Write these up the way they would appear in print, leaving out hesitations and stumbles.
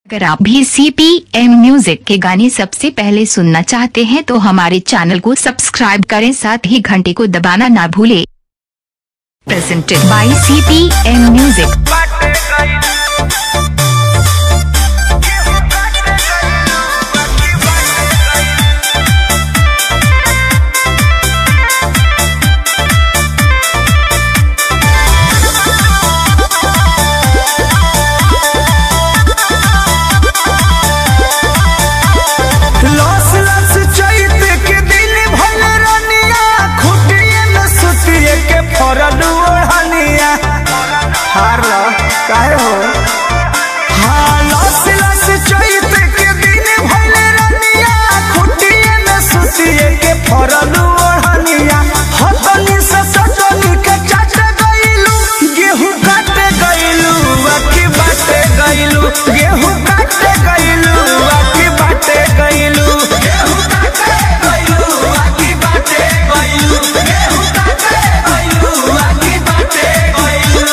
अगर आप भी CPM म्यूजिक के गाने सबसे पहले सुनना चाहते हैं तो हमारे चैनल को सब्सक्राइब करें, साथ ही घंटे को दबाना ना भूलें। Presented by CPM music. काहे हो हाँ लस लस चैत के दिन भइले रनिया खुटिए में सुतिए के फरल ओढ़निया हतनी से सजनी के चाट गइलू गेहूं काटे गइलू बाकी बाटे गइलू गेहूं काटे गइलू बाकी बाटे गइलू गेहूं काटे गइलू बाकी बाटे गइलू गेहूं काटे गइलू बाकी बाटे गइलू।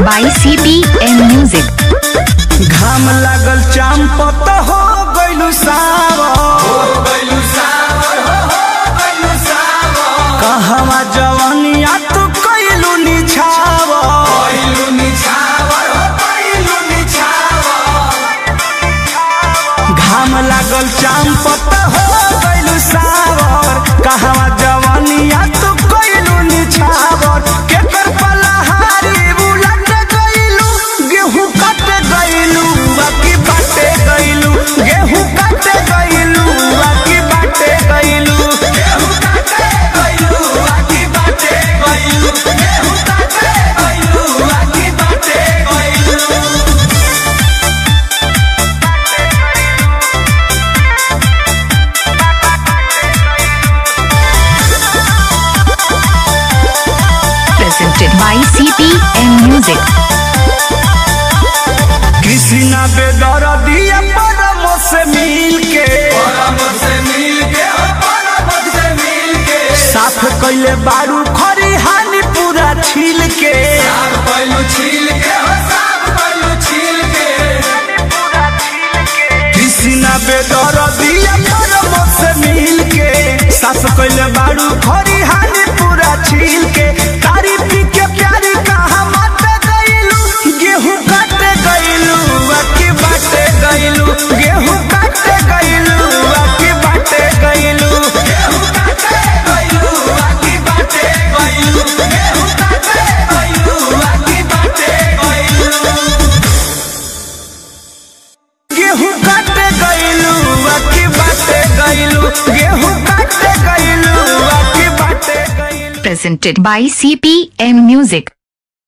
By CPM music. घाम लागल चांपत हो गइलू सावर कहवा जवानिया तू कइलू निछावर घाम लागल चांपत हो गइलू सावर कहवा जवानिया तू कइलू निछावर केकर पलहारी गेहूं काटे गइलू बाकी बाटे गइलू गेहूं काटे गइलू बाकी बाटे गइलू गेहूं काटे गइलू बाकी बाटे गइलू गेहूं काटे गइलू बाकी बाटे गइलू। Presented by CPM music. Krishna बेदर्दिया परम से मिल के साफ कइले बारू खरिहानी पूरा छील के कृष्णा बेदर्दिया परम से मिल के साफ कइले बारू खरिहानी पूरा छील के तारीफ के प्यारी कहा मत गइलू गेहूं काटे गइलू बाकी बाटे गइलू गेहूं काटे गइलू बाकी बाटे गइलू गेहूं काटे गइलू बाकी बाटे गइलू गेहूं काटे गइलू बाकी बाटे गइलू गेहूं काटे गइलू बाकी बाटे गइलू गेहूं काटे गइलू बाकी बाटे गइलू। Presented by CPM music.